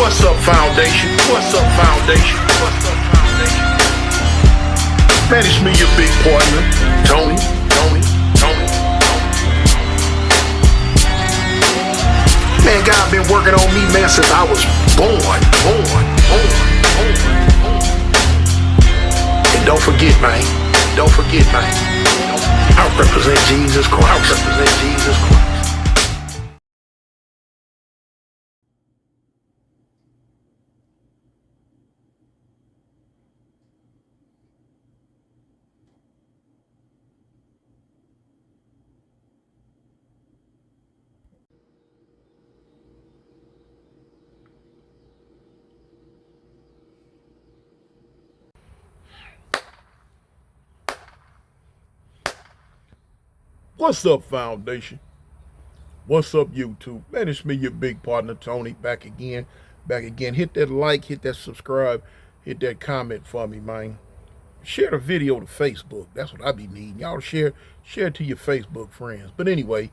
What's up, Foundation? What's up, Foundation? What's up, Foundation? Man, it's me, your big partner, Tony. Man, God been working on me, man, since I was born. And don't forget, man. I represent Jesus Christ. What's up, Foundation? What's up, YouTube? Man, it's me, your big partner, Tony, back again. Hit that like, hit that subscribe, hit that comment for me, man. Share the video to Facebook. That's what I be needing. Y'all share it to your Facebook friends. But anyway,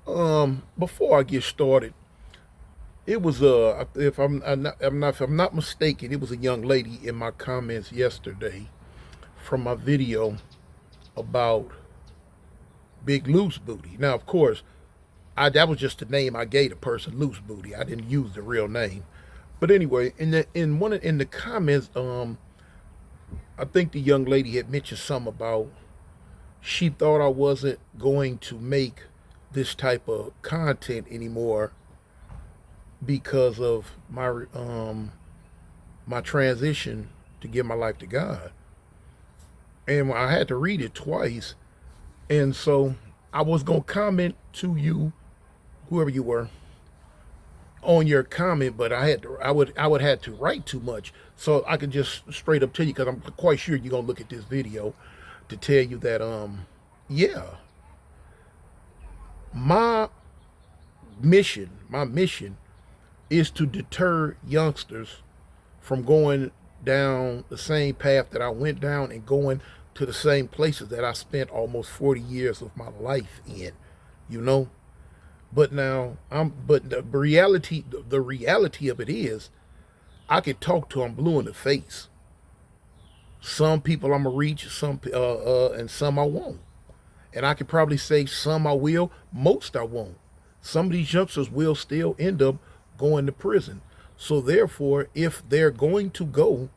before I get started, it was if I'm not mistaken, it was a young lady in my comments yesterday from my video about Big Loose Booty. Now, of course, that was just the name I gave the person, Loose Booty. I didn't use the real name. But anyway, in the comments, I think the young lady had mentioned something about she thought I wasn't going to make this type of content anymore because of my my transition to give my life to God. And I had to read it twice. And so I was going to comment to you, whoever you were, on your comment, but I would have to write too much. So I can just straight up tell you, because I'm quite sure you're going to look at this video to tell you that, yeah, my mission is to deter youngsters from going down the same path that I went down and going to the same places that I spent almost 40 years of my life in, you know. But now but the reality of it is, I could talk to them blue in the face. Some people I'm gonna reach, some and some I won't. And I could probably say some I will, most I won't. Some of these youngsters will still end up going to prison. So therefore, if they're going to go,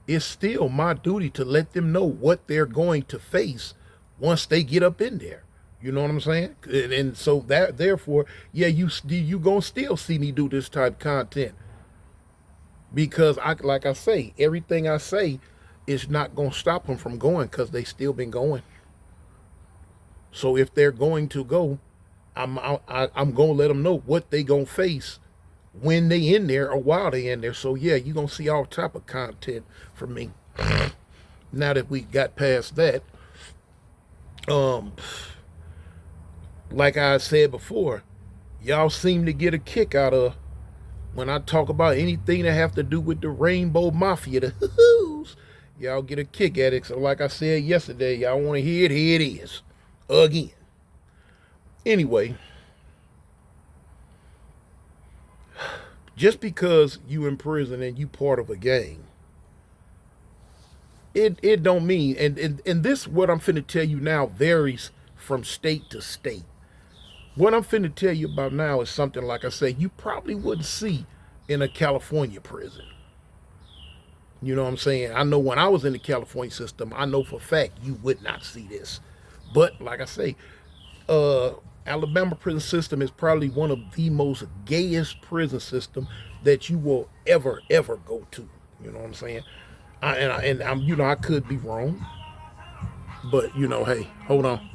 it's still my duty to let them know what they're going to face once they get up in there. You know what I'm saying? And so that, therefore, yeah, you gonna still see me do this type of content, because like I say, everything I say is not gonna stop them from going, because they still been going. So if they're going to go, I'm gonna let them know what they gonna face when they in there or while they in there. So yeah, you're gonna see all type of content from me. Now that we got past that, like I said before, y'all seem to get a kick out of when I talk about anything that have to do with the Rainbow Mafia, the hoo-hoos. Y'all get a kick at it. So like I said yesterday, y'all want to hear it, here it is again. Anyway, just because you in prison and you part of a gang, it don't mean, and this, what I'm finna tell you now, varies from state to state. What I'm finna tell you about now is something, like I say, you probably wouldn't see in a California prison. You know what I'm saying? I know when I was in the California system, I know for a fact you would not see this. But like I say, Alabama prison system is probably one of the most gayest prison system that you will ever go to. You know what I'm saying? I'm, you know, I could be wrong, but you know, hey, hold on.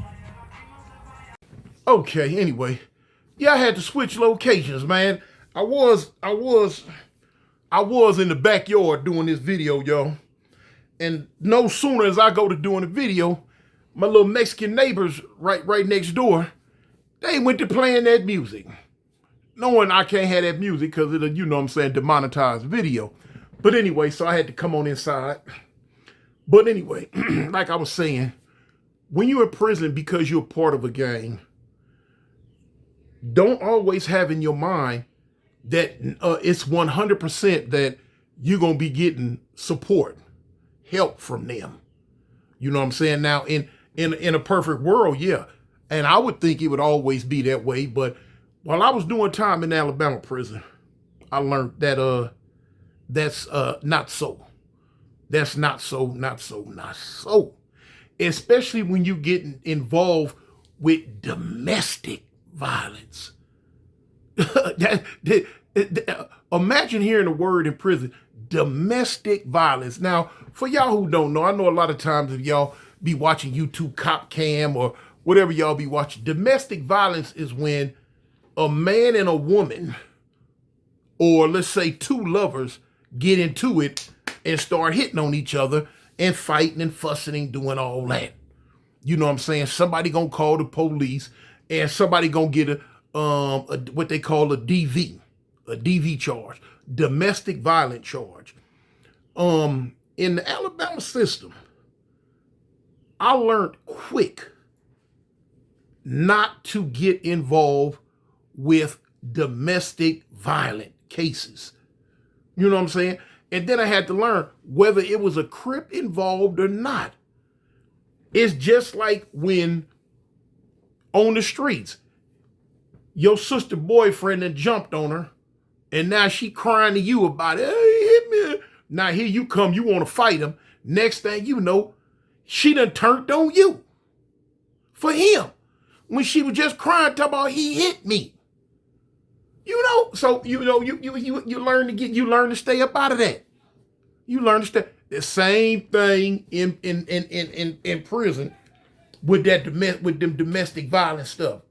Okay, anyway, yeah, I had to switch locations, man. I was in the backyard doing this video, y'all. And no sooner as I go to doing the video, my little Mexican neighbors right next door, they went to playing that music. Knowing I can't have that music because it'll, you know what I'm saying, demonetized video. But anyway, so I had to come on inside. But anyway, like I was saying, when you're in prison because you're part of a gang, don't always have in your mind that it's 100% that you're going to be getting support, help from them. You know what I'm saying? Now, in a perfect world, yeah. And I would think it would always be that way. But while I was doing time in Alabama prison, I learned that that's not so. That's not so, not so, not so. Especially when you get involved with domestic violence. Imagine hearing the word in prison, domestic violence. Now, for y'all who don't know, I know a lot of times if y'all be watching YouTube Cop Cam or whatever y'all be watching, domestic violence is when a man and a woman, or let's say two lovers, get into it and start hitting on each other and fighting and fussing and doing all that. You know what I'm saying? Somebody gonna call the police and somebody gonna get a what they call a DV charge, domestic violence charge. In the Alabama system, I learned quick not to get involved with domestic violent cases. You know what I'm saying? And then I had to learn whether it was a Crip involved or not. It's just like when on the streets, your sister boyfriend had jumped on her, and now she crying to you about it. Hey, hit me. Now here you come, you want to fight him. Next thing you know, she done turned on you for him when she was just crying, talking about he hit me. You know, so you learn to stay up out of that. You learn to stay. The same thing in prison with them domestic violence stuff.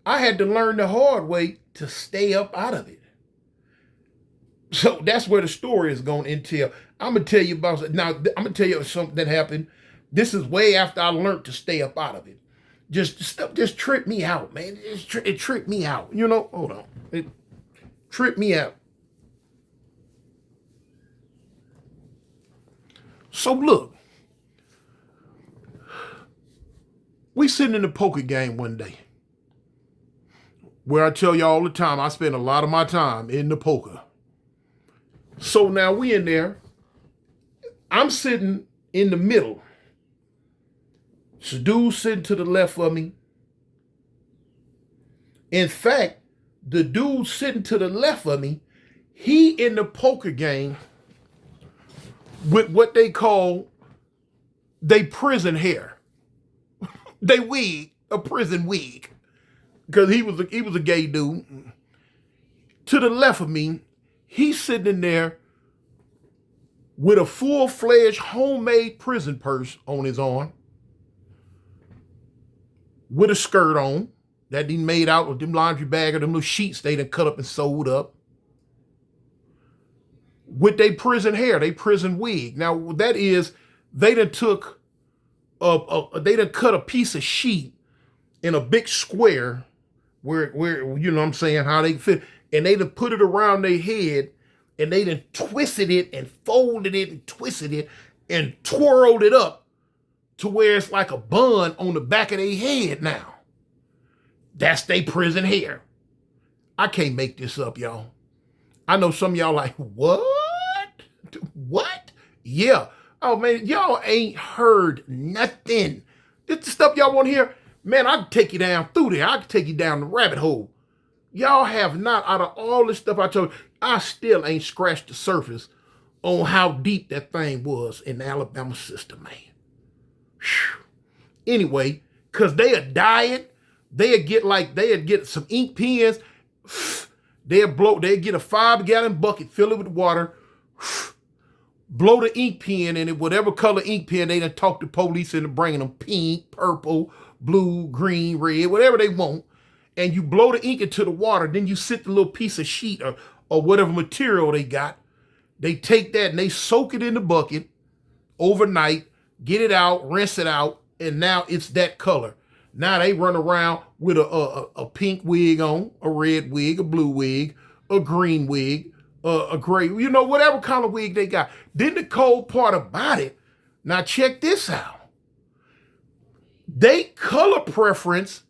I had to learn the hard way to stay up out of it. So that's where the story is going to entail. I'm gonna tell you about now. I'm gonna tell you something that happened. This is way after I learned to stay up out of it. Just tripped me out, man. It tripped me out. You know, hold on. It tripped me out. So look, we sitting in the poker game one day, where I tell you all the time, I spend a lot of my time in the poker. So now we in there. I'm sitting in the middle. So dude sitting to the left of me. In fact, the dude sitting to the left of me, he in the poker game with what they call they prison hair. They wig, a prison wig. Because he was a gay dude. To the left of me, he's sitting in there with a full-fledged homemade prison purse on his arm, with a skirt on that he made out with them laundry bag or them little sheets they done cut up and sewed up, with their prison hair, they prison wig. Now that is, they done took they done cut a piece of sheet in a big square where you know what I'm saying, how they fit, and they done put it around their head, and they done twisted it and folded it and twisted it and twirled it up to where it's like a bun on the back of their head now. That's their prison hair. I can't make this up, y'all. I know some of y'all like, what? What? Yeah. Oh, man, y'all ain't heard nothing. This the stuff y'all want to hear? Man, I can take you down through there. I can take you down the rabbit hole. Y'all have not, out of all this stuff I told you, I still ain't scratched the surface on how deep that thing was in the Alabama system, man. Whew. Anyway, because they are dying, they'd get some ink pens, they'd get a 5-gallon bucket, fill it with water, blow the ink pen in it, whatever color ink pen, they done talk the police into bringing them pink, purple, blue, green, red, whatever they want, and you blow the ink into the water, then you sit the little piece of sheet or whatever material they got, they take that and they soak it in the bucket overnight, get it out, rinse it out, and now it's that color. Now they run around with a pink wig on, a red wig, a blue wig, a green wig, a gray, you know, whatever kind of wig they got. Then the cold part about it, now check this out. They color preference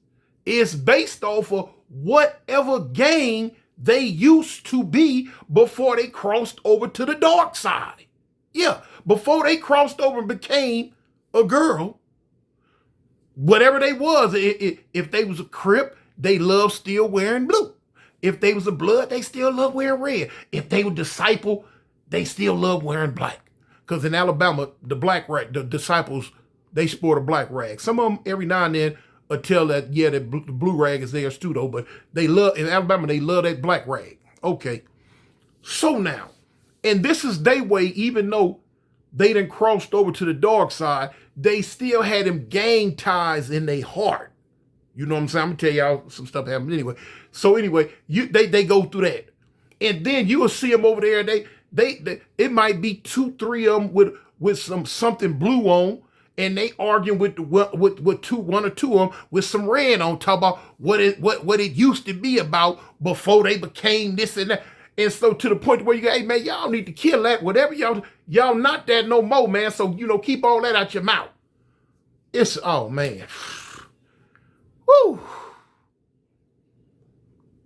is based off of whatever gang they used to be before they crossed over to the dark side. Yeah, before they crossed over and became a girl, whatever they was, if they was a Crip, they loved still wearing blue. If they was a Blood, they still loved wearing red. If they were Disciple, they still loved wearing black. Because in Alabama, the Disciples, they sport a black rag. Some of them every now and then tell that, yeah, the blue rag is theirs too, though. But in Alabama, they love that black rag. Okay. So now, and this is their way, even though they done crossed over to the dark side, they still had them gang ties in their heart. You know what I'm saying? I'm gonna tell y'all some stuff happened anyway. So anyway, they go through that. And then you will see them over there, they it might be 2-3 of them with something blue on, and they arguing with one or two of them with some red on, talk about what it used to be about before they became this and that. And so to the point where you go, hey man, y'all need to kill that. Whatever y'all not that no more, man. So keep all that out your mouth. It's oh man. Woo.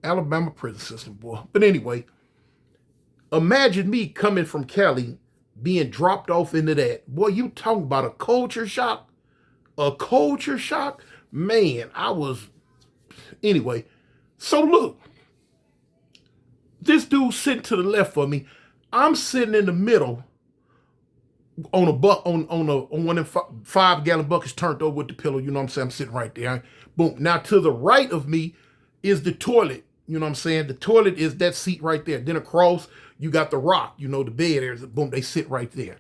Alabama prison system, boy. But anyway, imagine me coming from Cali, being dropped off into that. Boy, you talking about a culture shock? A culture shock? Man, anyway. So look, this dude sitting to the left of me. I'm sitting in the middle on one of them 5-gallon buckets turned over with the pillow. You know what I'm saying? I'm sitting right there. Boom. Now to the right of me is the toilet. You know what I'm saying? The toilet is that seat right there. Then across, you got the rock. The bed areas. Boom. They sit right there.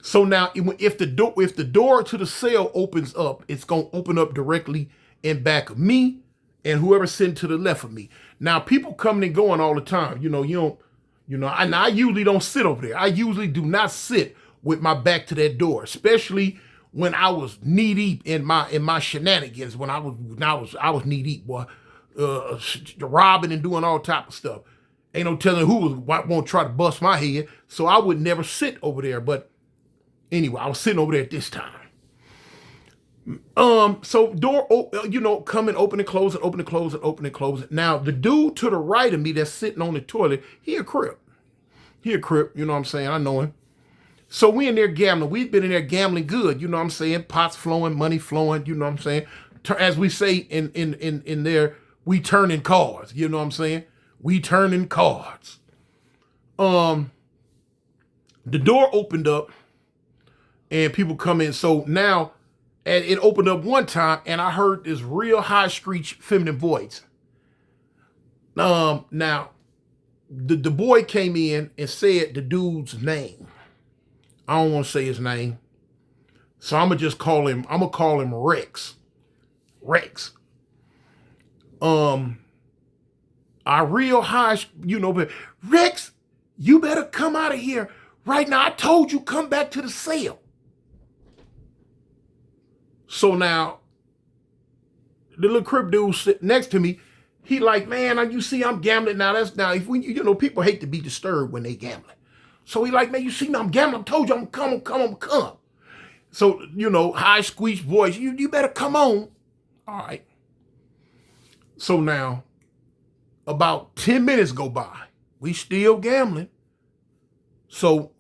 So now, if the door to the cell opens up, it's gonna open up directly in back of me and whoever's sitting to the left of me. Now, people coming and going all the time. I usually don't sit over there. I usually do not sit with my back to that door, especially when I was knee deep in my shenanigans. When I was knee deep, boy, robbing and doing all type of stuff. Ain't no telling who won't try to bust my head. So I would never sit over there. But anyway, I was sitting over there at this time. So door, coming, open and close it, open and close it, open and close it. Now the dude to the right of me that's sitting on the toilet, he a Crip. You know what I'm saying? I know him. So we in there gambling. We've been in there gambling good. You know what I'm saying? Pots flowing, money flowing. You know what I'm saying? As we say in there, we turning cards. You know what I'm saying? We turning cards. The door opened up and people come in. So now, and it opened up one time and I heard this real high screech feminine voice. Now, the boy came in and said the dude's name. I don't want to say his name. So I'm going to call him Rex. Rex. I real high, but Rex, you better come out of here right now. I told you come back to the cell. So now, the little Crip dude sitting next to me, he like, man, you see I'm gambling now. If people hate to be disturbed when they gambling. So he like, man, you see me, I'm gambling. I told you I'm come. So, high squeeze voice, you better come on. All right. So now, about 10 minutes go by. We still gambling. So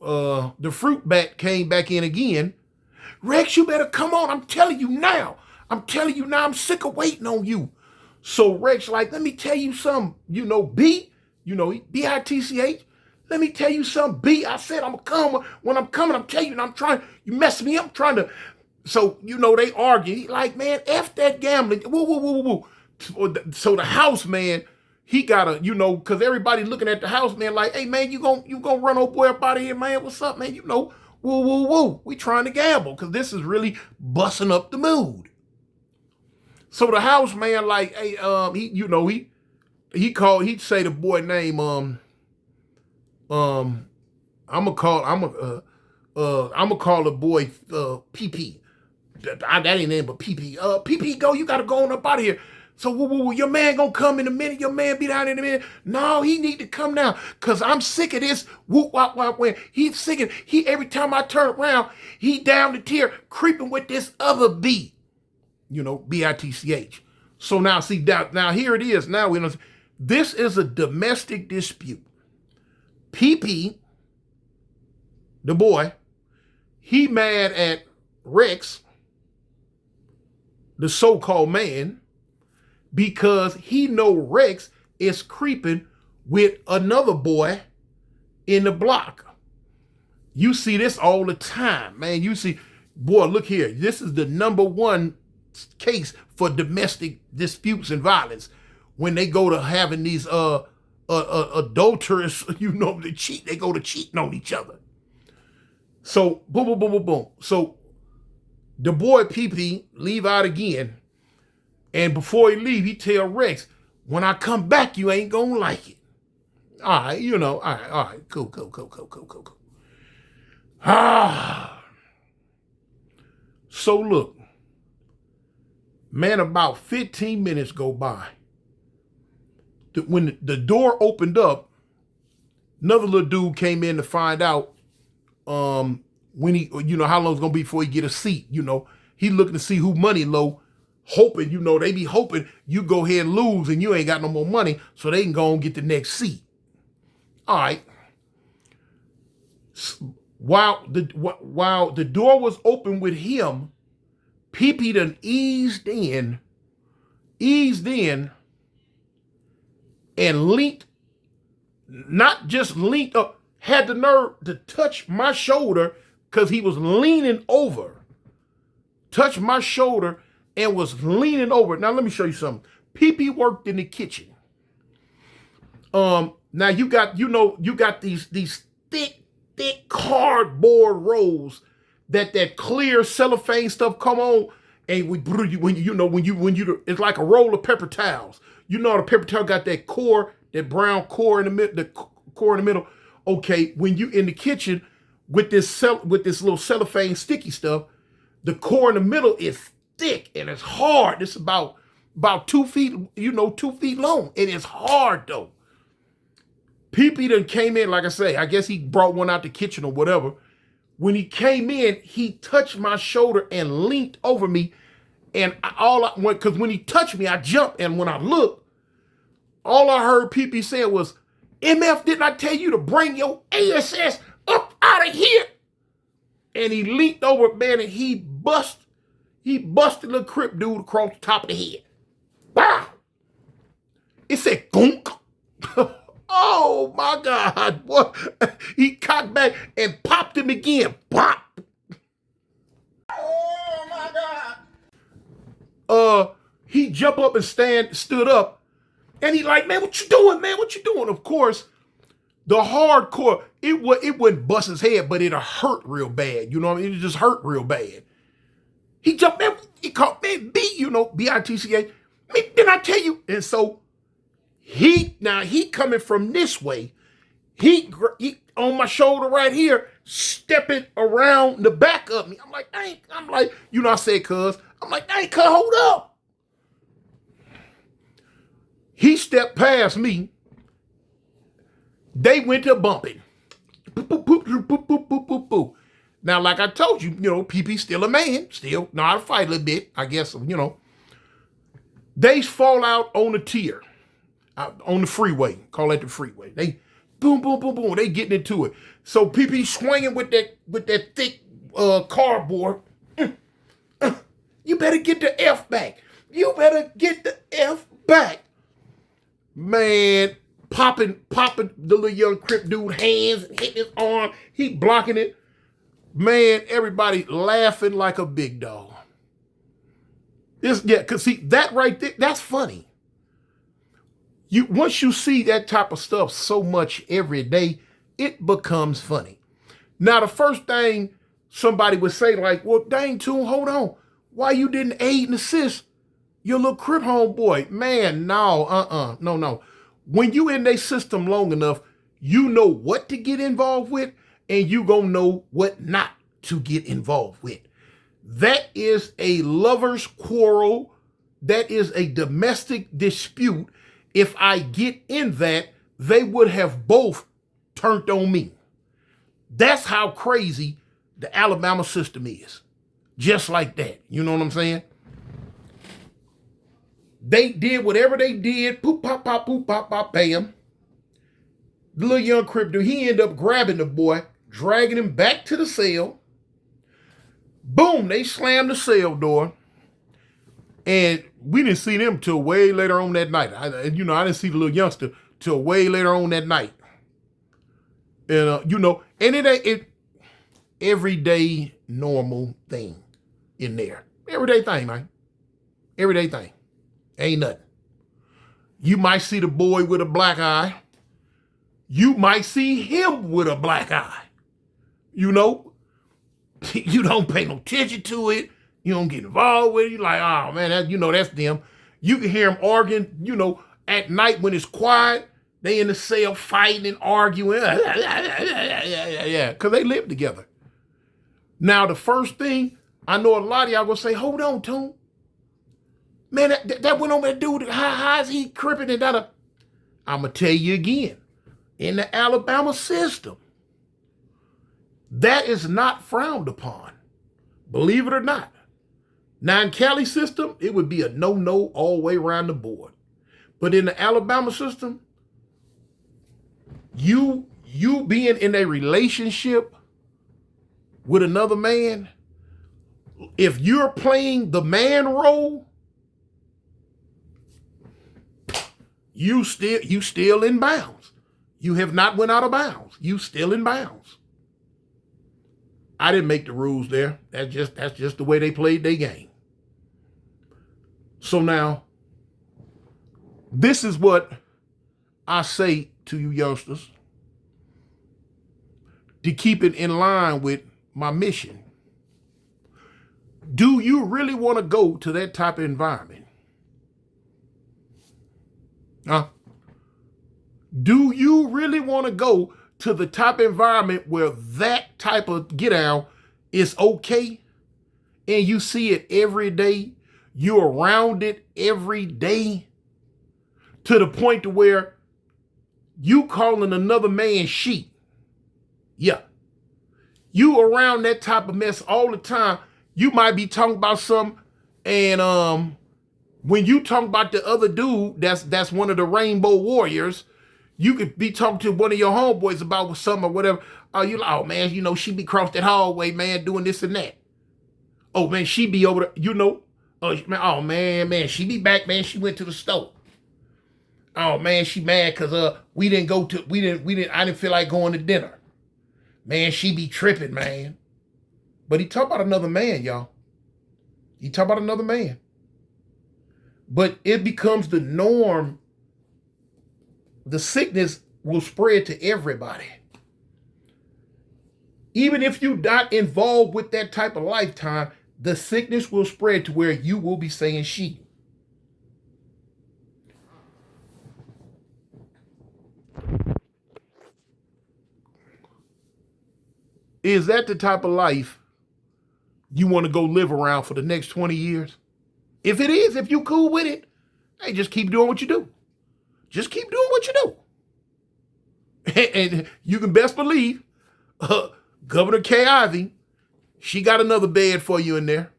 the fruit bat came back in again. Rex, you better come on. I'm telling you now. I'm sick of waiting on you. So Rex like, let me tell you something. B, B-I-T-C-H. Let me tell you something, B. I said I'm going to come. When I'm coming, I'm telling you, you mess me up. I'm trying to. So, they argue. He like, man, F that gambling. Woo. So the house man, he gotta, because everybody looking at the house man like, hey man, you gonna run old boy up out of here, man? What's up, man? Woo. We trying to gamble because this is really busting up the mood. So the house man like, hey, he'd say the boy name, I'ma call the boy PP. That ain't name but PP. PP, go, you gotta go on up out of here. So your man gonna come in a minute, your man be down in a minute. No, he need to come now, cause I'm sick of this whoop wop wop when he's sick of every time I turn around, he down the tier creeping with this other B. B-I-T-C-H. So now see now here it is. Now This is a domestic dispute. PP, the boy, he mad at Rex, the so-called man, because he know Rex is creeping with another boy in the block. You see this all the time, man. You see, boy, look here. This is the #1 case for domestic disputes and violence. When they go to having these adulterous, they cheat. They go to cheating on each other. So boom, boom, boom, boom, boom. So the boy PP leave out again, and before he leave, he tell Rex, "When I come back, you ain't gonna like it." All right, all right, cool. So look, man, about 15 minutes go by. When the door opened up, another little dude came in to find out when he, how long it's gonna be before he get a seat. He looking to see who money low, hoping, they be hoping you go ahead and lose and you ain't got no more money so they can go and get the next seat. All right. While the door was open with him, PP done eased in and leaned, not just leaned up, had the nerve to touch my shoulder because he was leaning over. Touched my shoulder and was leaning over. Now let me show you something. PP worked in the kitchen. Now you got these thick cardboard rolls that clear cellophane stuff come on, and it's like a roll of paper towels. The paper towel got that core, that brown core in the middle, the core in the middle. Okay, when you in the kitchen with this little cellophane sticky stuff, the core in the middle is thick and it's hard. It's about 2 feet, 2 feet long. It is hard though. PP done came in, like I say, I guess he brought one out the kitchen or whatever. When he came in, he touched my shoulder and leaned over me. And because when he touched me, I jumped. And when I looked, all I heard PP say was, "MF, didn't I tell you to bring your ASS up out of here?" And he leaned over, man, and he busted the Crip dude across the top of the head. Wow! It said, "Gunk." Oh my God, boy. He cocked back and popped him again. Pop. Oh my God. He jumped up and stood up, and he like, "Man, what you doing, man? What you doing?" Of course, the hardcore, it wouldn't bust his head, but it'll hurt real bad. You know what I mean? It just hurt real bad. He jumped, man, he called, man, BITCA. Didn't I tell you? And so he coming from this way. He on my shoulder right here, stepping around the back of me. I'm like, I said, cuz, hold up. He stepped past me. They went to bumping. Boop, boop, boop, boop, boop, boop, boop, boop, boop. Now, like I told you, PP still a man, still know how to fight a little bit, I guess, They fall out on the tier. On the freeway, call that the freeway. They boom, boom, boom, boom. They getting into it. So PP swinging with that thick cardboard. You better get the F back. You better get the F back, man. Popping the little young Crip dude hands and hitting his arm. He blocking it, man. Everybody laughing like a big dog. Cause see that right there, that's funny. Once you see that type of stuff so much every day, it becomes funny. Now, the first thing somebody would say, like, "Well, dang, Toon, hold on. Why you didn't aid and assist your little Crip homeboy?" Man, no, no. When you in their system long enough, you know what to get involved with, and you gonna know what not to get involved with. That is a lover's quarrel. That is a domestic dispute. If I get in that, they would have both turned on me. That's how crazy the Alabama system is. Just like that. You know what I'm saying? They did whatever they did. Poop, pop, pop, poop, pop, pop, bam. The little young Crip dude, he ended up grabbing the boy, dragging him back to the cell. Boom, they slammed the cell door. And we didn't see them till way later on that night. I didn't see the little youngster till way later on that night. And, and it ain't everyday normal thing in there. Everyday thing, man. Everyday thing. Ain't nothing. You might see the boy with a black eye. You might see him with a black eye. You don't pay no attention to it. You don't get involved with it. You're like, oh man, that's them. You can hear them arguing, at night when it's quiet. They in the cell fighting and arguing. Yeah, because they live together. Now, the first thing, I know a lot of y'all gonna say, hold on, Tone. Man, that went on that dude. How is he cripping and that? I'm gonna tell you again. In the Alabama system, that is not frowned upon. Believe it or not. Now, in Cali system, it would be a no-no all the way around the board. But in the Alabama system, you being in a relationship with another man, if you're playing the man role, you still in bounds. You have not went out of bounds. You still in bounds. I didn't make the rules there. That's just the way they played their game. So now, this is what I say to you youngsters to keep it in line with my mission. Do you really want to go to that type of environment? Huh? Do you really want to go to the type of environment where that type of get down is okay and you see it every day? You're around it every day to the point to where you calling another man sheep. Yeah. You around that type of mess all the time. You might be talking about something and when you talk about the other dude that's one of the Rainbow Warriors, you could be talking to one of your homeboys about something or whatever. Oh, you like, oh man, she be across that hallway, man, doing this and that. Oh man, she be over there, oh man, she be back, man. She went to the store. Oh man, she mad because I didn't feel like going to dinner. Man, she be tripping, man. But he talk about another man, y'all. He talk about another man. But it becomes the norm. The sickness will spread to everybody. Even if you're not involved with that type of lifetime, the sickness will spread to where you will be saying she. Is that the type of life you want to go live around for the next 20 years? If it is, if you cool with it, hey, just keep doing what you do. Just keep doing what you do. And you can best believe Governor Kay Ivey, she got another bed for you in there.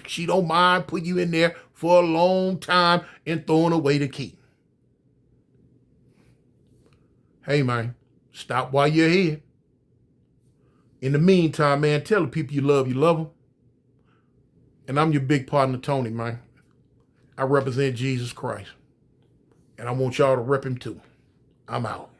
She don't mind putting you in there for a long time and throwing away the key. Hey, man, stop while you're here. In the meantime, man, tell the people you love them. And I'm your big partner, Tony, man. I represent Jesus Christ. And I want y'all to rep him too. I'm out.